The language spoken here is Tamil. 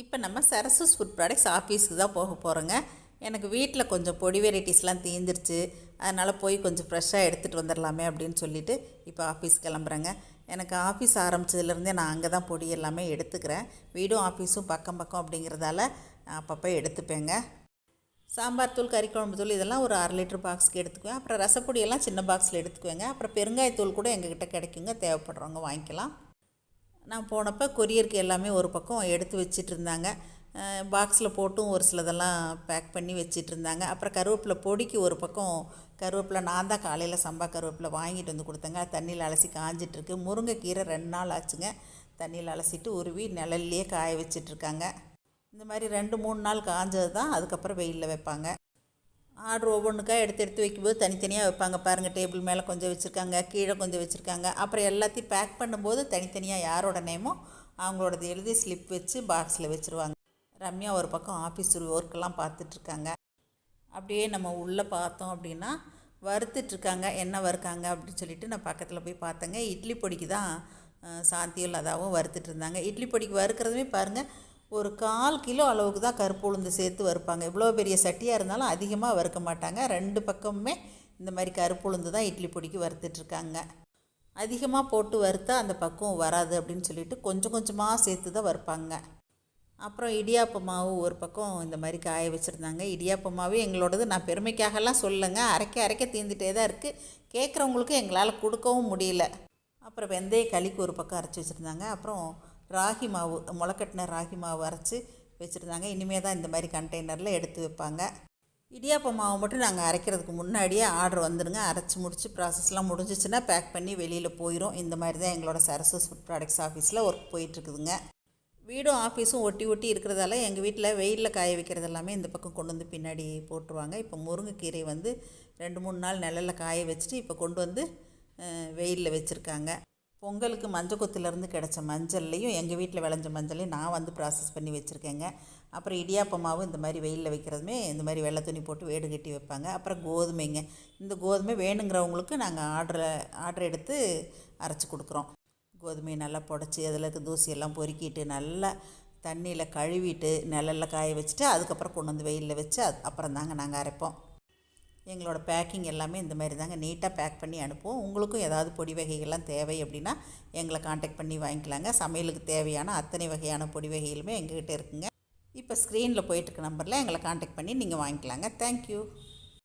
இப்போ நம்ம சரசஸ் ஃபுட் ப்ராடக்ட்ஸ் ஆஃபீஸ்க்கு தான் போக போகிறோங்க. எனக்கு வீட்டில் கொஞ்சம் பொடி வெரைட்டிஸ்லாம் தீந்துருச்சு. அதனால் போய் கொஞ்சம் ஃப்ரெஷ்ஷாக எடுத்துகிட்டு வந்துடலாமே அப்படின்னு சொல்லிவிட்டு இப்போ ஆஃபீஸ் கிளம்புறேங்க. எனக்கு ஆஃபீஸ் ஆரம்பித்ததுலேருந்தே நான் அங்கே தான் பொடி எல்லாமே எடுத்துக்கிறேன். வீடும் ஆஃபீஸும் பக்கம் பக்கம் அப்படிங்கிறதால அப்பப்போ எடுத்துப்பேங்க. சாம்பார் தூள், கறிக்குழம்பு தூள் இதெல்லாம் ஒரு 1/2 லிட்டர் பாக்ஸ்க்கு எடுத்துக்குவேன். அப்புறம் ரசப்பொடியெல்லாம் சின்ன பாக்ஸில் எடுத்துக்குவேங்க. அப்புறம் பெருங்காயத்தூள் கூட எங்ககிட்ட கிடைக்குங்க, தேவைப்படுறவங்க வாங்கிக்கலாம். நான் போனப்போ கொரியருக்கு எல்லாமே ஒரு பக்கம் எடுத்து வச்சிட்டு இருந்தாங்க. பாக்ஸில் போட்டும் ஒரு சிலதெல்லாம் பேக் பண்ணி வச்சிட்டு இருந்தாங்க. அப்புறம் கருவேப்பிலை பொடிக்கு ஒரு பக்கம் கருவேப்பிலை நான் தான் காலையில் சம்பா கருவேப்பிலை வாங்கிட்டு வந்து கொடுத்தேங்க. தண்ணியில் அலசி காஞ்சிட்ருக்கு. முருங்கைக்கீரை 2 நாள் ஆச்சுங்க. தண்ணியில் அலசிட்டு உருவி நிழல்லையே காய வச்சிட்ருக்காங்க. இந்த மாதிரி 2-3 நாள் காஞ்சது தான் அதுக்கப்புறம் வெயிலில் வைப்பாங்க. ஆர்டர் ஒவ்வொன்றுக்கா எடுத்து எடுத்து வைக்கும்போது தனித்தனியாக வைப்பாங்க பாருங்கள். டேபிள் மேலே கொஞ்சம் வச்சுருக்காங்க, கீழே கொஞ்சம் வச்சுருக்காங்க. அப்புறம் எல்லாத்தையும் பேக் பண்ணும்போது தனித்தனியாக யாரோட நேமோ அவங்களோடது எழுதி ஸ்லிப் வச்சு பாக்ஸில் வச்சுருவாங்க. ரம்யா ஒரு பக்கம் ஆஃபீஸ் ஒர்க்கெல்லாம் பார்த்துட்ருக்காங்க. அப்படியே நம்ம உள்ளே பார்த்தோம் அப்படின்னா வறுத்துட்ருக்காங்க. என்ன வறுக்காங்க அப்படின்னு சொல்லிட்டு நான் பக்கத்தில் போய் பார்த்தேங்க. இட்லி பொடிக்கு தான் சாந்தியும் லதாவும் வறுத்துட்டு இருந்தாங்க. இட்லி பொடிக்கு வறுக்கிறதுமே பாருங்கள், ஒரு 1/4 கிலோ அளவுக்கு தான் கருப்பு உளுந்து சேர்த்து வறுப்பாங்க. இவ்வளோ பெரிய சட்டியாக இருந்தாலும் அதிகமாக வறுக்க மாட்டாங்க. 2 பக்கமுமே இந்த மாதிரி கருப்பு உளுந்து தான் இட்லி பொடிக்கு வறுத்துட்ருக்காங்க. அதிகமாக போட்டு வறுத்தா அந்த பக்குவம் வராது அப்படின்னு சொல்லிட்டு கொஞ்சம் கொஞ்சமாக சேர்த்து தான் வறுப்பாங்க. அப்புறம் இடியாப்ப மாவு ஒரு பக்கம் இந்த மாதிரி காய வச்சுருந்தாங்க. இடியாப்ப மாவு எங்களோடது நான் பெருமைக்காகலாம் சொல்லலைங்க, அரைக்க அரைக்க தீர்ந்துட்டே தான் இருக்குது. கேட்குறவங்களுக்கு எங்களால் கொடுக்கவும் முடியல. அப்புறம் வெந்தய களிக்கு ஒரு பக்கம் அரைச்சி வச்சுருந்தாங்க. அப்புறம் ராகி மாவு, முளைக்கட்டின ராகி மாவு அரைச்சி வச்சுருந்தாங்க. இனிமேல் தான் இந்த மாதிரி கண்டெய்னரில் எடுத்து வைப்பாங்க. இடியாப்ப மாவு மட்டும் நாங்கள் அரைக்கிறதுக்கு முன்னாடியே ஆர்டர் வந்துடுங்க. அரைச்சி முடித்து ப்ராசஸ்லாம் முடிஞ்சிச்சுன்னா பேக் பண்ணி வெளியில் போயிடும். இந்த மாதிரி தான் எங்களோட சரசஸ் ஃபுட் ப்ராடக்ட்ஸ் ஆஃபீஸில் ஒர்க் போயிட்டுருக்குதுங்க. வீடும் ஆஃபீஸும் ஒட்டி ஒட்டி இருக்கிறதால எங்கள் வீட்டில் வெயிலில் காய வைக்கிறது எல்லாமே இந்த பக்கம் கொண்டு வந்து பின்னாடி போட்டுருவாங்க. இப்போ முருங்கைக்கீரை வந்து 2-3 நாள் நிழலில் காய வச்சுட்டு இப்போ கொண்டு வந்து வெயிலில் வச்சுருக்காங்க. பொங்கலுக்கு மஞ்சள் கொத்துலேருந்து கிடச்ச மஞ்சள்லையும் எங்கள் வீட்டில் விளைஞ்ச மஞ்சளையும் நான் வந்து ப்ராசஸ் பண்ணி வச்சுருக்கேங்க. அப்புறம் இடியாப்ப மாவு இந்த மாதிரி வெயிலில் வைக்கிறதுமே இந்த மாதிரி வெள்ளை துணி போட்டு வேடு கட்டி வைப்பாங்க. அப்புறம் கோதுமைங்க, இந்த கோதுமை வேணுங்கிறவங்களுக்கு நாங்கள் ஆர்டர் எடுத்து அரைச்சி கொடுக்குறோம். கோதுமையை நல்லா புடச்சி அதில் இருக்க தூசியெல்லாம் பொறுக்கிட்டு நல்லா தண்ணியில் கழுவிட்டு நிழலில் காய வச்சுட்டு அதுக்கப்புறம் கொண்டு வந்து வெயிலில் வச்சு அப்புறம் தாங்க நாங்கள் அரைப்போம். எங்களோட பேக்கிங் எல்லாமே இந்த மாதிரி தாங்க நீட்டாக பேக் பண்ணி அனுப்புவோம். உங்களுக்கும் ஏதாவது பொடி வகைகள்லாம் தேவை அப்படின்னா எங்களை காண்டாக்ட் பண்ணி வாங்கிக்கலாங்க. சமையலுக்கு தேவையான அத்தனை வகையான பொடி வகைகளுமே எங்ககிட்ட இருக்குங்க. இப்போ ஸ்க்ரீனில் போயிட்டுருக்க நம்பரில் எங்களை காண்டாக்ட் பண்ணி நீங்கள் வாங்கிக்கலாங்க. தேங்க்யூ.